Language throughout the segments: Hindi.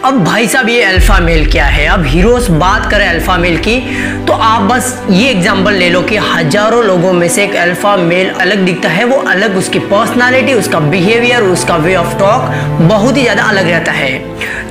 अब भाई साहब ये अल्फा मेल क्या है? अब हीरोज बात करें अल्फा मेल की तो आप बस ये एग्जांपल ले लो कि हजारों लोगों में से एक अल्फा मेल अलग दिखता है। वो अलग, उसकी पर्सनालिटी, उसका बिहेवियर, उसका वे ऑफ टॉक बहुत ही ज्यादा अलग रहता है।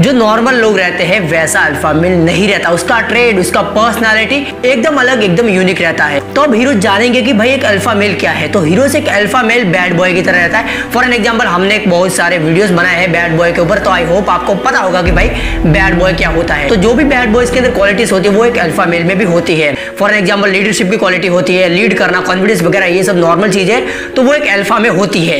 जो नॉर्मल लोग रहते हैं वैसा अल्फा मेल नहीं रहता। उसका ट्रेड, उसका पर्सनालिटी एकदम अलग, एकदम यूनिक रहता है। तो अब हीरोज जानेंगे कि भाई एक अल्फा मेल क्या है। तो हीरोज एक अल्फा मेल बैड बॉय की तरह रहता है। फॉर एन एग्जांपल हमने बहुत सारे वीडियोस बनाए हैं बैड बॉय के ऊपर, तो आई होप आपको पता होगा कि भाई बैड बॉय क्या होता है। तो जो भी बैड बॉयज के अंदर क्वालिटीज होती है वो एक अल्फा मेल में भी होती है। फॉर एग्जांपल लीडरशिप की क्वालिटी होती है, लीड करना, कॉन्फिडेंस वगैरह, ये सब नॉर्मल चीज है, तो वो एक अल्फा में होती है।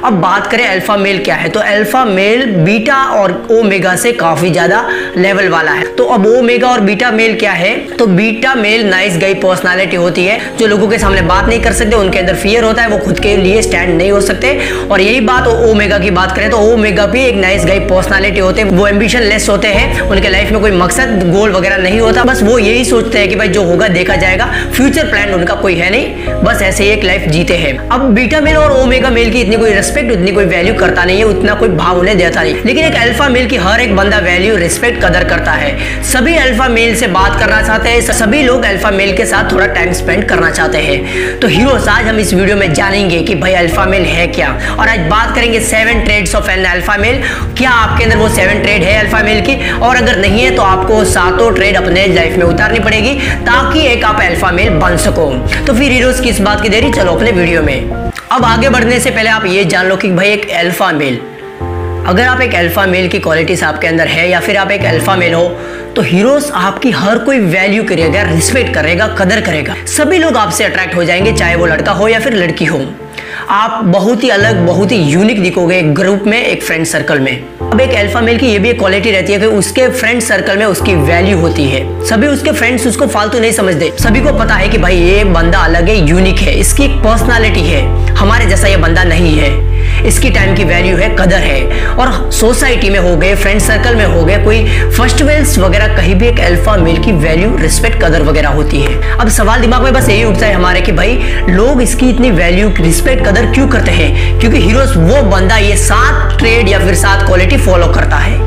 अब बात करें अल्फा मेल क्या है, तो अल्फा मेल बीटा और ओमेगा से काफी ज्यादा लेवल वाला है। तो अब ओमेगा और बीटा मेल क्या है, तो बीटा मेल नाइस गाई पर्सनालिटी होती है, जो लोगों के सामने बात नहीं कर सकते, उनके अंदर फियर होता है, वो खुद के लिए स्टैंड नहीं हो सकते। और यही बात ओमेगा की बात करें तो ओमेगा भी एक नाइस गाई पर्सनालिटी होते हैं। वो एम्बिशन लेस होते हैं, उनके लाइफ में कोई मकसद, गोल वगैरह नहीं होता, बस वो यही सोचते हैं कि भाई जो होगा देखा जाएगा, फ्यूचर प्लान उनका कोई है नहीं, बस ऐसे ही एक लाइफ जीते हैं। अब बीटा मेल और ओमेगा मेल की इतनी कोई रिस्पेक्ट, उतनी कोई वैल्यू करता नहीं है, उतना कोई भाव उन्हें देता नहीं। लेकिन एक अल्फा मेल की हर एक बंदा वैल्यू, रिस्पेक्ट, कदर करता है। सभी अल्फा मेल से बात करना चाहते हैं, सभी लोग अल्फा मेल के साथ थोड़ा टाइम स्पेंड करना चाहते हैं। तो हीरोज आज हम इस वीडियो में जानेंगे कि भाई अल्फा मेल है क्या, और आज बात करेंगे 7 traits of an alpha male. क्या आपके अंदर वो 7 ट्रेड है अल्फा मेल की, और अगर नहीं है तो आपको 7 ट्रेड अपने लाइफ में उतारनी पड़ेगी ताकि एक आप अल्फा मेल बन सको। तो फिर हीरोज की इस बात की देरी, चलो अपने वीडियो में। अब आगे बढ़ने से पहले आप ये जान लो कि भाई एक अल्फा मेल, अगर आप एक अल्फा मेल की क्वालिटीज आपके अंदर है या फिर आप एक अल्फा मेल हो, तो हीरोज आपकी हर कोई वैल्यू करेगा, रिस्पेक्ट करेगा, कदर करेगा। सभी लोग आपसे अट्रैक्ट हो जाएंगे, चाहे वो लड़का हो या फिर लड़की हो। आप बहुत ही अलग, बहुत ही यूनिक दिखोगे एक ग्रुप में, एक फ्रेंड सर्कल में। अब एक अल्फा मेल की ये भी एक क्वालिटी रहती है कि उसके फ्रेंड सर्कल में उसकी वैल्यू होती है। सभी उसके फ्रेंड्स उसको फालतू नहीं समझते। सभी को पता है कि भाई ये बंदा अलग है, यूनिक है, इसकी एक पर्सनालिटी है, हमारे जैसा ये बंदा नहीं है, इसकी टाइम की वैल्यू है, कदर है। और सोसाइटी में हो गए, फ्रेंड सर्कल में हो गए, कोई फेस्टिवल्स वगैरह, कहीं भी एक अल्फा मेल की वैल्यू, रिस्पेक्ट, कदर वगैरह होती है। अब सवाल दिमाग में बस यही उठता है हमारे कि भाई लोग इसकी इतनी वैल्यू, रिस्पेक्ट, कदर क्यों करते हैं? क्योंकि हीरोज वो बंदा ये 7 ट्रेड या फिर 7 क्वालिटी फॉलो करता है।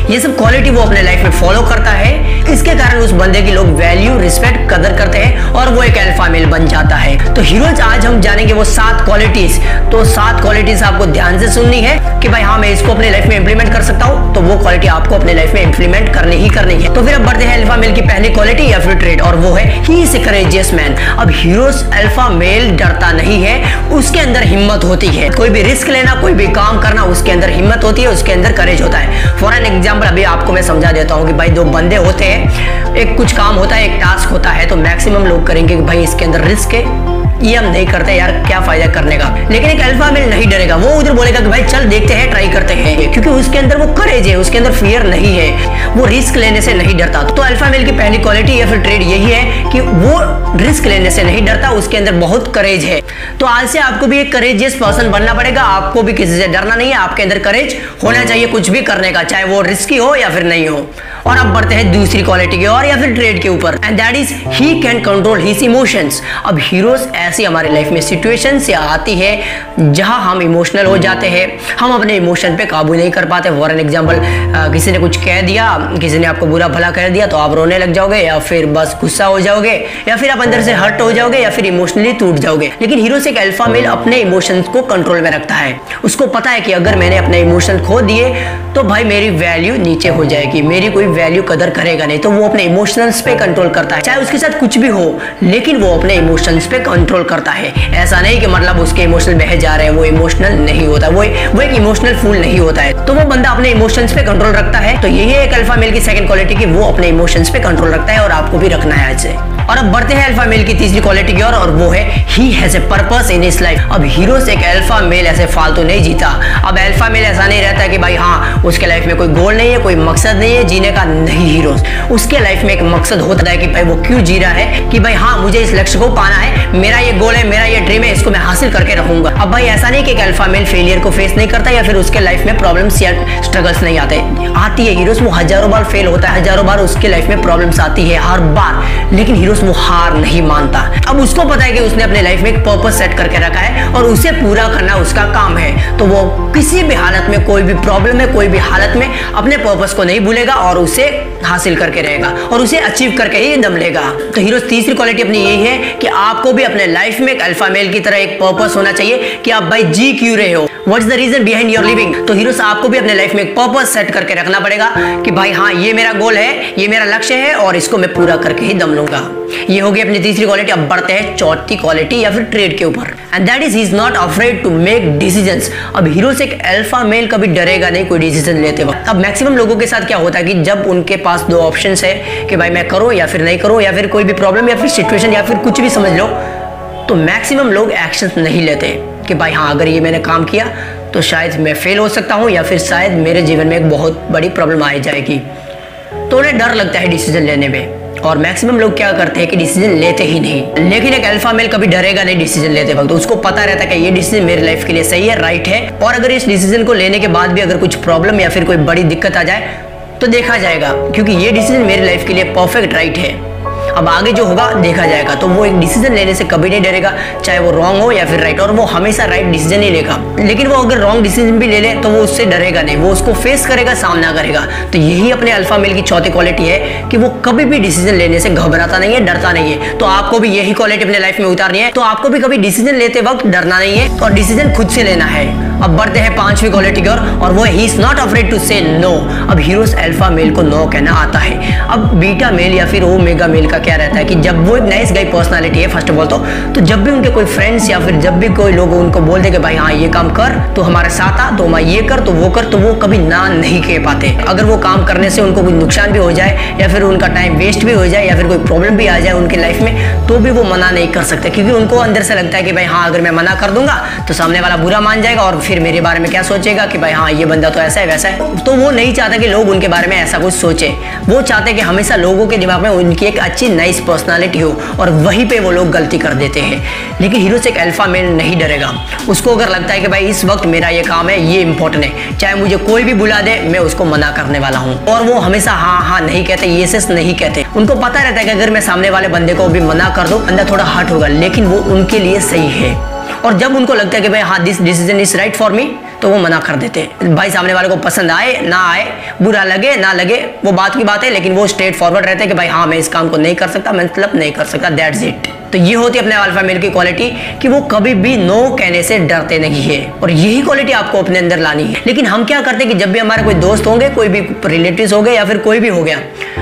ये सब क्वालिटी वो अपने लाइफ में फॉलो करता है, इसके कारण उस बंदे की लोग वैल्यू, रिस्पेक्ट, कदर करते हैं और वो एक अल्फा मेल बन जाता है। तो हीरोज आज हम जानेंगे वो 7 क्वालिटीज। तो 7 क्वालिटीज आपको ध्यान से सुननी है कि भाई हाँ मैं इसको अपने लाइफ में इंप्लीमेंट कर सकता हूँ, तो वो क्वालिटी आपको अपने लाइफ में इंप्लीमेंट करनी ही करनी है। तो फिर अब बढ़ते हैं अल्फा मेल की पहली क्वालिटी या फिर ट्रेड, और वो है he is a courageous man. अब हीरोज अल्फा मेल डरता नहीं है, उसके अंदर हिम्मत होती है। कोई भी रिस्क लेना, कोई भी काम करना, उसके अंदर हिम्मत होती है, उसके अंदर करेज होता है। फॉर एन एग्जाम्पल अभी आपको मैं समझा देता हूँ कि भाई 2 बंदे होते हैं, एक कुछ काम होता है, एक टास्क होता है, तो मैक्सिमम लोग करेंगे कि भाई इसके अंदर रिस्क है, ये हम नहीं करते यार, क्या फायदा करने का। लेकिन एक अल्फा मेल नहीं डरेगा, वो उधर बोलेगा कि भाई चल देखते हैं, ट्राई करते हैं, क्योंकि उसके अंदर वो करेज है, उसके अंदर फियर नहीं है, वो रिस्क लेने से नहीं डरता। तो अल्फा मेल की पहली क्वालिटी या फिर ट्रेड यही है कि वो रिस्क लेने से नहीं डरता, उसके अंदर बहुत करेज है। तो आज से आपको भी एक करेजियस पर्सन बनना पड़ेगा, आपको भी किसी से डरना नहीं है, आपके अंदर करेज होना चाहिए कुछ भी करने का, चाहे वो रिस्की हो या फिर नहीं हो। और अब बढ़ते हैं दूसरी क्वालिटी की और या फिर ट्रेड के ऊपर, and that is he can control his emotions. अब हीरोज ऐसी हमारे लाइफ में सिचुएशन से आती है जहां हम इमोशनल हो जाते हैं, हम अपने इमोशन पे काबू नहीं कर पाते। फॉर एन एग्जांपल किसी ने कुछ कह दिया, किसी ने आपको बुरा भला कर दिया, तो आप रोने लग जाओगे या फिर बस गुस्सा हो जाओगे या फिर आप अंदर से हर्ट हो जाओगे या फिर इमोशनली टूट जाओगे। लेकिन हीरोज एक अल्फा मेल अपने इमोशंस को कंट्रोल में रखता है। उसको पता है कि अगर मैंने अपने इमोशन खो दिए तो भाई मेरी वैल्यू नीचे हो जाएगी, मेरी कोई वैल्यू, कदर करेगा नहीं। तो वो अपने इमोशंस पे कंट्रोल करता है, चाहे उसके साथ कुछ भी हो, लेकिन वो अपने इमोशंस पे कंट्रोल करता है। ऐसा नहीं कि मतलब उसके इमोशनल बह जा रहे हैं, वो इमोशनल नहीं होता, वो एक इमोशनल फूल नहीं होता है। तो वो बंदा अपने इमोशंस पे कंट्रोल रखता है। तो यही है एक अल्फा मेल की सेकंड क्वालिटी की, वो अपने इमोशंस पे कंट्रोल रखता है, और आपको भी रखना है आज से। और अब बढ़ते हैं अल्फा मेल की तीसरी क्वालिटी की ओर, और वो है he has a purpose in his life. अब हीरोज एक अल्फा मेल ऐसे फालतू नहीं जीता। अब अल्फा मेल ऐसा नहीं रहता कि भाई हाँ उसके लाइफ में कोई गोल नहीं है, कोई मकसद नहीं है जीने का, नहीं। हीरोज उसके लाइफ में एक मकसद होता है कि भाई वो क्यों जी रहा है, कि भाई हाँ मुझे इस लक्ष्य को पाना है, मेरा ये गोल है, मेरा ये ड्रीम है, इसको मैं हासिल करके रहूंगा। अब भाई ऐसा नहीं कि एक अल्फा मेल फेलियर को फेस नहीं करता या फिर उसके लाइफ में प्रॉब्लम्स या स्ट्रगल्स नहीं आते, आती है। हीरोज वो हजारों बार फेल होता है, हजारों बार उसके लाइफ में प्रॉब्लम्स आती है हर बार, लेकिन हीरो हीरोस वो हार नहीं मानता। अब उसको पता है कि उसने अपने लाइफ में एक पर्पस सेट करके रखा है और उसे पूरा करना उसका काम है। तो वो किसी भी हालत में, कोई भी प्रॉब्लम में, कोई भी हालत में अपने पर्पस को नहीं भूलेगा और उसे हासिल करके रहेगा और उसे अचीव करके ही दम लेगा। तो हीरोस तीसरी क्वालिटी अपनी यही है कि आपको भी अपने लाइफ में एक अल्फा मेल की तरह एक पर्पस होना चाहिए कि आप भाई जी क्यों रहे हो, what's the reason behind your living. तो हीरोस आपको भी अपने लाइफ में एक पर्पस सेट करके रखना पड़ेगा कि भाई हाँ, ये मेरा गोल है, ये मेरा लक्ष्य है और इसको मैं पूरा करके ही दम लूंगा। ये होगी अपनी तीसरी क्वालिटी। अब बढ़ते हैं चौथी क्वालिटी या फिर ट्रेड के ऊपर, and that is he is not afraid to make decisions. अब हीरो से एक अल्फा मेल कभी डरेगा नहीं कोई डिसीजन लेते वक्त। अब मैक्सिमम लोगों के साथ क्या होता है कि जब उनके पास दो ऑप्शंस है कि भाई मैं करूं या फिर नहीं करूं, या फिर कोई भी प्रॉब्लम या फिर सिचुएशन या फिर कुछ भी समझ लो, तो मैक्सिमम लोग एक्शन नहीं लेते कि भाई हाँ, अगर ये मैंने काम किया तो शायद मैं फेल हो सकता हूँ या फिर शायद मेरे जीवन में एक बहुत बड़ी प्रॉब्लम आ जाएगी। तो उन्हें डर लगता है डिसीजन लेने में और मैक्सिमम लोग क्या करते हैं कि डिसीजन लेते ही नहीं। लेकिन एक अल्फा मेल कभी डरेगा नहीं डिसीजन लेते वक्त। तो उसको पता रहता है कि ये डिसीजन मेरे लाइफ के लिए सही है, राइट है, और अगर इस डिसीजन को लेने के बाद भी अगर कुछ प्रॉब्लम या फिर कोई बड़ी दिक्कत आ जाए तो देखा जाएगा, क्योंकि ये डिसीजन मेरी लाइफ के लिए परफेक्ट राइट है। अब आगे जो होगा देखा जाएगा। तो वो एक डिसीजन लेने से कभी नहीं डरेगा, चाहे वो रॉन्ग हो या फिर राइट, और वो हमेशा राइट डिसीजन ही लेगा। लेकिन वो अगर रॉन्ग डिसीजन भी ले ले तो वो उससे डरेगा नहीं, वो उसको फेस करेगा, सामना करेगा। तो यही अपने अल्फा मेल की चौथी क्वालिटी है कि वो कभी भी डिसीजन लेने से घबराता नहीं है, डरता नहीं है। तो आपको भी यही क्वालिटी अपने लाइफ में उतारनी है। तो आपको भी कभी डिसीजन लेते वक्त डरना नहीं है और डिसीजन खुद से लेना है। अब बढ़ते हैं पांचवी क्वालिटी की ओर, और वो he is not afraid to say no. अब हीरोस अल्फा मेल को नो कहना आता है। अब बीटा मेल या फिर ओमेगा मेल का क्या रहता है कि जब वो एक नाइस गाय पर्सनालिटी है फर्स्ट ऑफ ऑल, तो जब भी उनके कोई फ्रेंड्स या फिर जब भी कोई लोग उनको बोल दे कि भाई हाँ ये काम कर, तो हमारे साथ आ, तो मैं ये कर, तो वो कर, तो वो कभी ना नहीं कह पाते। अगर वो काम करने से उनको कोई नुकसान भी हो जाए या फिर उनका टाइम वेस्ट भी हो जाए या फिर कोई प्रॉब्लम भी आ जाए उनके लाइफ में, तो भी वो मना नहीं कर सकते, क्योंकि उनको अंदर से लगता है कि भाई हाँ, अगर मैं मना कर दूंगा तो सामने वाला बुरा मान जाएगा और फिर मेरे बारे में क्या सोचेगा कि भाई हाँ, ये बंदा तो ऐसा है वैसा है। तो वो नहीं चाहता कि लोग उनके बारे में ऐसा कुछ सोचे। वो चाहते हैं कि हमेशा लोगों के दिमाग में उनकी एक अच्छी नाइस पर्सनालिटी हो, और वहीं पे वो लोग गलती कर देते हैं। लेकिन हीरो से एक अल्फा मेल नहीं डरेगा। उसको अगर लगता है कि भाई इस वक्त मेरा ये काम है, ये इंपॉर्टेंट है, चाहे मुझे कोई भी बुला दे, मैं उसको मना करने वाला हूँ। और वो हमेशा हाँ हाँ नहीं कहते, ये से नहीं कहते। उनको पता रहता है कि अगर मैं सामने वाले बंदे को भी मना कर दूं, बंदा थोड़ा हर्ट होगा, लेकिन वो उनके लिए सही है। और जब उनको लगता है कि भाई हाँ, this decision is right for me, तो वो मना कर देते हैं। भाई सामने वाले को पसंद आए ना आए, बुरा लगे ना लगे, वो बात की बात है, लेकिन वो स्ट्रेट फॉरवर्ड रहते हैं कि भाई हाँ, मैं इस काम को नहीं कर सकता, मतलब नहीं कर सकता, दैट्स इट। तो ये होती है अपने अल्फा मेल की क्वालिटी कि वो कभी भी नो कहने से डरते नहीं है, और यही क्वालिटी आपको अपने अंदर लानी है। लेकिन हम क्या करते हैं कि जब भी हमारे कोई दोस्त होंगे, कोई भी रिलेटिव्स हो गए या फिर कोई भी हो गया,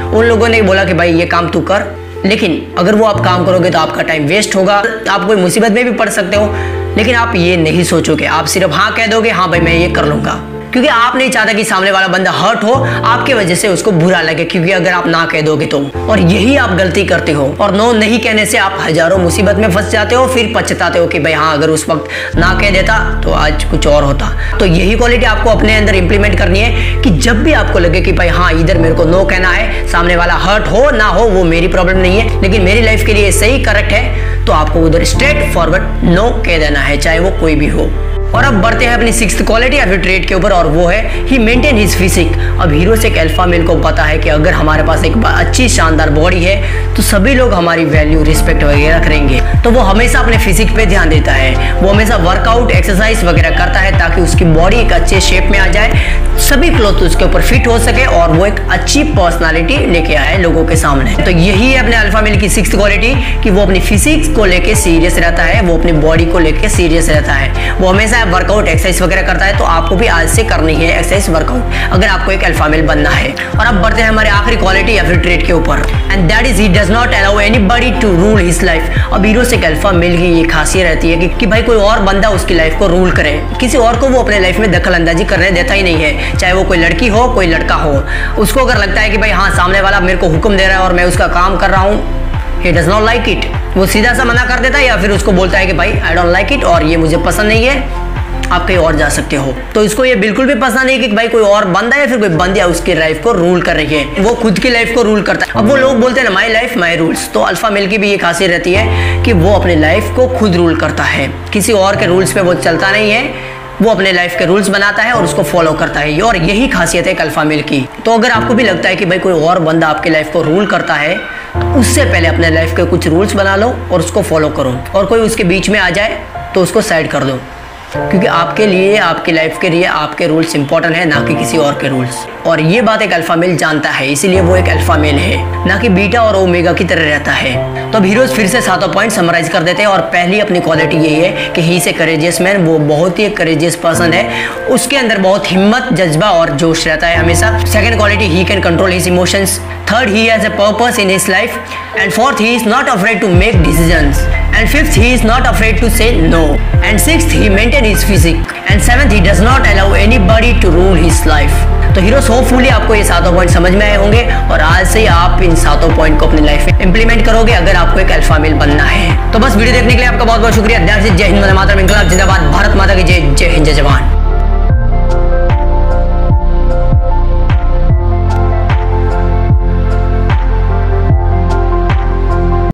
उन लोगों ने बोला कि भाई ये काम तू कर, लेकिन अगर वो आप काम करोगे तो आपका टाइम वेस्ट होगा, आप कोई मुसीबत में भी पड़ सकते हो। लेकिन आप ये नहीं सोचोगे, आप सिर्फ हाँ कह दोगे, हाँ भाई मैं ये कर लूंगा, क्योंकि आप नहीं चाहते कि सामने वाला बंदा हर्ट हो, आपके वजह से उसको बुरा लगे, क्योंकि अगर आप ना कह दोगे तो। और यही आप गलती करते हो, और नो नहीं कहने से आप हजारों मुसीबत में फंस जाते हो, फिर पछताते हो कि भाई हाँ, अगर उस वक्त ना कह देता तो आज कुछ और होता। तो यही क्वालिटी आपको अपने अंदर इंप्लीमेंट करनी है कि जब भी आपको लगे कि भाई हाँ, इधर मेरे को नो कहना है, सामने वाला हर्ट हो ना हो वो मेरी प्रॉब्लम नहीं है, लेकिन मेरी लाइफ के लिए सही करेक्ट है, तो आपको उधर स्ट्रेट फॉरवर्ड नो कह देना है, चाहे वो कोई भी हो। और अब बढ़ते हैं अपनी सिक्स्थ क्वालिटी या फिर ट्रेट के ऊपर, और वो है ही मेंटेन हिज फिजिक। अब हीरो से एक अल्फा मेल को पता है कि अगर हमारे पास एक अच्छी शानदार बॉडी है तो सभी लोग हमारी वैल्यू रिस्पेक्ट वगैरह करेंगे। तो वो हमेशा अपने फिजिक पे ध्यान देता है, वो हमेशा वर्कआउट एक्सरसाइज वगैरह करता है ताकि उसकी बॉडी एक अच्छे शेप में आ जाए, सभी क्लोथ उसके ऊपर फिट हो सके और वो एक अच्छी पर्सनालिटी लेके आए लोगों के सामने। तो यही है अपने अल्फा मेल की सिक्स्थ क्वालिटी कि वो अपनी फिजिक्स को लेके सीरियस रहता है, वो अपनी बॉडी को लेके सीरियस रहता है, वो हमेशा वर्कआउट एक्सरसाइज वगैरह करता है। तो आपको भी आज से करनी है एक्सरसाइज वर्कआउट अगर आपको एक अल्फा मेल बनना है। और अब बढ़ते हैं हमारे आखिरी क्वालिटी या फिर ट्रेट के ऊपर, and that is he does not allow anybody to rule his life. अब हीरो से एक अल्फा मेल की ये खासियत रहती है कि भाई कोई और बंदा उसकी लाइफ को रूल करे, किसी और को वो अपने लाइफ में दखल अंदाजी करने देता ही नहीं है, चाहे वो कोई लड़की हो कोई लड़का हो। उसको अगर लगता है कि भाई हाँ, सामने वाला मेरे को हुक्म दे रहा है और मैं उसका काम कर रहा हूँ, he does not like it, वो सीधा सा मना कर देता है या फिर उसको बोलता है कि भाई I don't like it और ये मुझे पसंद नहीं है, आप कहीं और जा सकते हो। तो इसको ये बिल्कुल भी पसंद नहीं कि भाई कोई और बंदा या फिर कोई बंदी उसकी लाइफ को रूल कर रही है, वो खुद की लाइफ को रूल करता है। अब वो लोग बोलते हैं ना, माई लाइफ माई रूल्स, तो अल्फा मेल की भी ये खासियत रहती है कि वो अपनी लाइफ को खुद रूल करता है, किसी और के रूल्स पे वो चलता नहीं है, वो अपने लाइफ के रूल्स बनाता है और उसको फॉलो करता है। और यही खासियत है अल्फा मेल की। तो अगर आपको भी लगता है कि भाई कोई और बंदा आपकी लाइफ को रूल करता है, उससे पहले अपने लाइफ के कुछ रूल्स बना लो और उसको फॉलो करो, और कोई उसके बीच में आ जाए तो उसको साइड कर दो, क्योंकि आपके लिए, आपकी लाइफ के लिए आपके रूल्स इंपॉर्टेंट है, ना कि किसी और के रूल्स। और ये बात एक अल्फा मेल जानता है, इसीलिए वो एक अल्फा मेल है, ना कि बीटा और ओमेगा की तरह रहता है। तो अब हीरोज फिर से 7 पॉइंट समराइज कर देते हैं। और पहली अपनी क्वालिटी यही है कि he is a courageous man, वो बहुत ही एक करेजियस पर्सन है, उसके अंदर बहुत हिम्मत, जज्बा और जोश रहता है हमेशा। Second quality, he can control his emotions. Third, he has a purpose in his life. And fourth, he is not afraid to make decisions. And fifth, he is not afraid to say no. And sixth, he maintains his physique. And seventh, he does not allow anybody to rule his life. तो हीरोज होपफुली आपको ये 7 पॉइंट समझ में आए होंगे, और आज से ही आप इन 7 पॉइंट को अपनी लाइफ में इंप्लीमेंट करोगे अगर आपको एक अल्फा मेल बनना है। तो बस वीडियो देखने के लिए आपका बहुत बहुत शुक्रिया। जय हिंद, वंदे मातरम, इंकलाब जिंदाबाद, भारत माता की जय, जय हिंद, जय जवान।